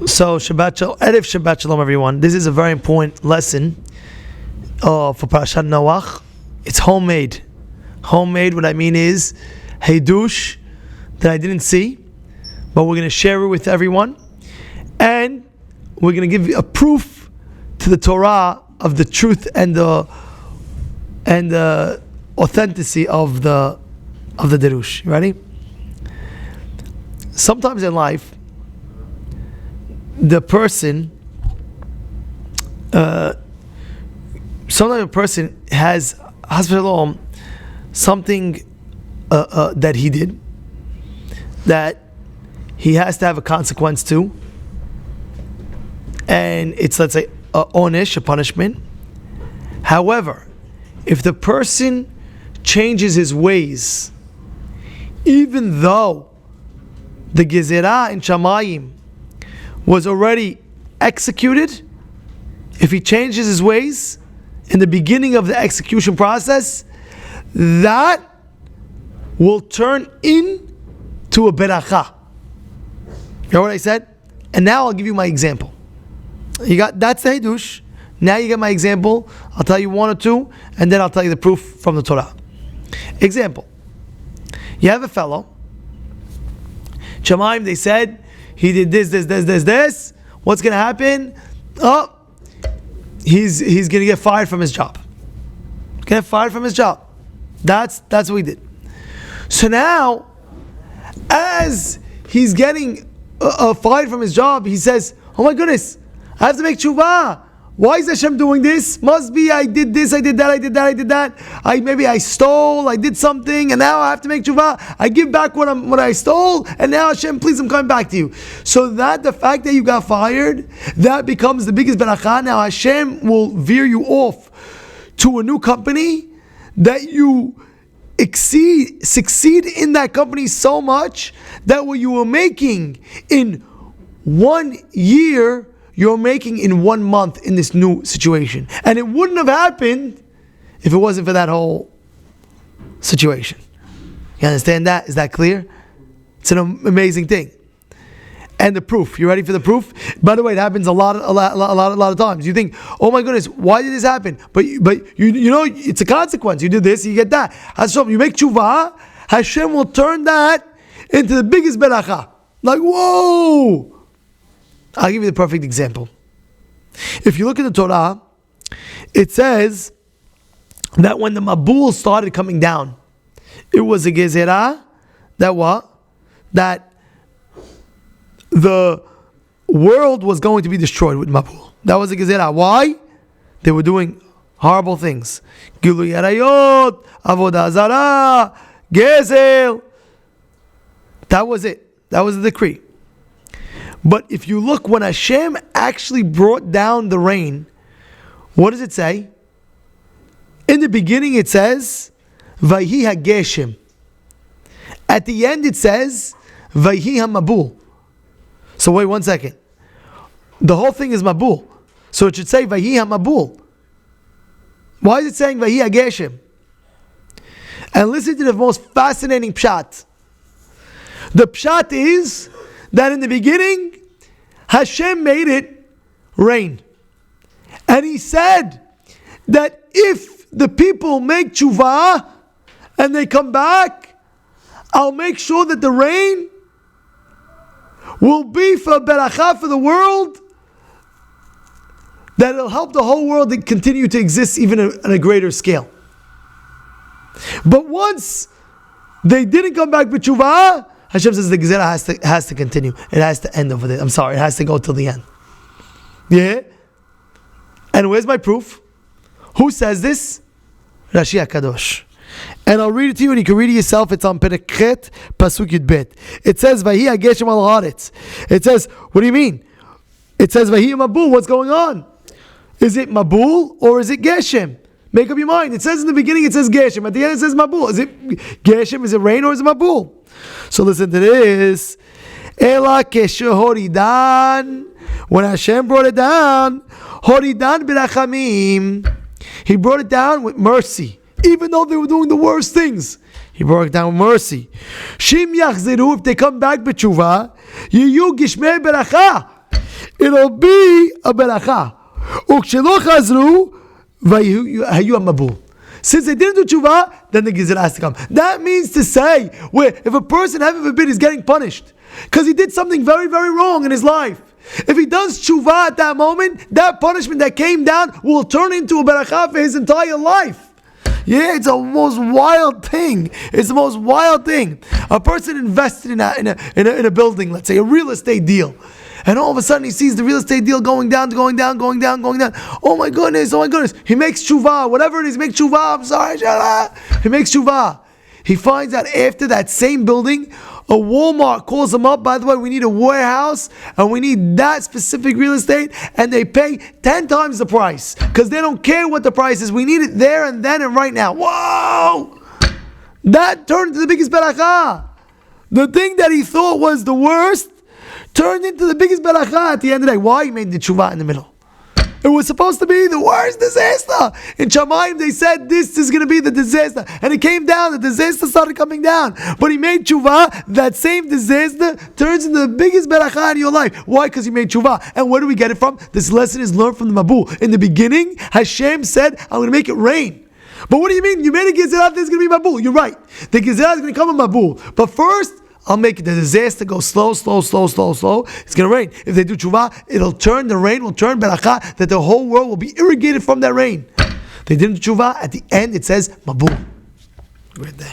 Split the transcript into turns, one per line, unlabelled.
So Erev Shabbat Shalom, everyone. This is a very important lesson for Parashat Noach. It's homemade. Homemade, what I mean is Heidush that I didn't see, but we're going to share it with everyone, and we're going to give you a proof to the Torah of the truth and the authenticity of the Derush. You ready? Sometimes in life, the person, sometimes a person has something that he did that he has to have a consequence to, and it's, let's say, a punishment. However, if the person changes his ways, even though the gezerah in Shamayim was already executed, if he changes his ways in the beginning of the execution process, that will turn into a beracha. You know what I said? And now I'll give you my example. That's the Hidush. Now you get my example. I'll tell you one or two, and then I'll tell you the proof from the Torah. Example. You have a fellow. Shamayim, they said, he did this. What's going to happen? Oh, he's going to get fired from his job. Get fired from his job. That's what he did. So now, as he's getting fired from his job, he says, oh my goodness, I have to make tshuva. Why is Hashem doing this? Must be I did this, I did that. Maybe I stole, I did something, and now I have to make tshuva. I give back what I stole, and now Hashem, please, I'm coming back to you. So that the fact that you got fired, that becomes the biggest beracha. Now Hashem will veer you off to a new company that you succeed in that company so much that what you were making in 1 year, you're making in 1 month in this new situation. And it wouldn't have happened if it wasn't for that whole situation. You understand that? Is that clear? It's an amazing thing. And the proof. You ready for the proof? By the way, it happens a lot of times. You think, oh my goodness, why did this happen? But you know, it's a consequence. You did this, you get that. Hashem, you make tshuva, Hashem will turn that into the biggest beracha. Like, whoa! I'll give you the perfect example. If you look at the Torah, it says that when the Mabul started coming down, it was a gezerah that the world was going to be destroyed with Mabul. That was a gezerah. Why? They were doing horrible things. Gilu yarayot, avodah zarah, gezel. That was it. That was the decree. But if you look, when Hashem actually brought down the rain, what does it say? In the beginning it says, Vayhi ha-geshem. At the end it says, Vayhi ha-mabul. So wait 1 second. The whole thing is mabul. So it should say, Vayhi ha-mabul. Why is it saying Vayhi ha-geshem? And listen to the most fascinating pshat. The pshat is that in the beginning, Hashem made it rain. And He said that if the people make tshuva and they come back, I'll make sure that the rain will be for beracha for the world, that it'll help the whole world to continue to exist even on a greater scale. But once they didn't come back with tshuva, Hashem says the gezerah has to continue. It has to end over there. I'm sorry, it has to go till the end. Yeah? And where's my proof? Who says this? Rashi HaKadosh. And I'll read it to you, and you can read it yourself. It's on Perek Chet, Pasuk Yud Bet. It says, Vahi ha-geshem al haaretz. It says, what do you mean? It says, Vahi mabul. What's going on? Is it mabul or is it geshem? Make up your mind. It says in the beginning, it says geshem. At the end, it says mabul. Is it geshem? Is it rain or is it mabul? So listen to this. Ela keshehoridan. When Hashem brought it down, horidan birachamim. He brought it down with mercy. Even though they were doing the worst things, He brought it down with mercy. Shim yachzeru, if they come back b'tshuva, yiyu gishmei beracha. it'll be a beracha. Ukshelo chazru, vayu mabul. Since they didn't do tshuva, then the gezerah has to come. That means to say, where if a person, heaven forbid, is getting punished because he did something very, very wrong in his life, if he does tshuva at that moment, that punishment that came down will turn into a beracha for his entire life. Yeah, it's the most wild thing. It's the most wild thing. A person invested in a building, let's say a real estate deal, and all of a sudden he sees the real estate deal going down. Oh my goodness. He makes tshuva, whatever it is, he makes tshuva. I'm sorry, he makes tshuva. He finds out after that same building, a Walmart calls him up, by the way, we need a warehouse and we need that specific real estate, and they pay 10 times the price because they don't care what the price is. We need it there and then and right now. Whoa! That turned into the biggest beracha. The thing that he thought was the worst turned into the biggest beracha at the end of the day. Why? He made the tshuva in the middle. It was supposed to be the worst disaster. In Shamayim, they said this is going to be the disaster. And it came down. The disaster started coming down. But he made tshuva. That same disaster turns into the biggest beracha in your life. Why? Because he made tshuva. And where do we get it from? This lesson is learned from the Mabul. In the beginning, Hashem said, I'm going to make it rain. But what do you mean? You made a gezerah, there's going to be Mabul. You're right. The gezerah is going to come in Mabul. But first, I'll make the disaster go slow. It's going to rain. If they do tshuva, the rain will turn beracha, that the whole world will be irrigated from that rain. They didn't do tshuva, at the end it says, Mabul. Great day.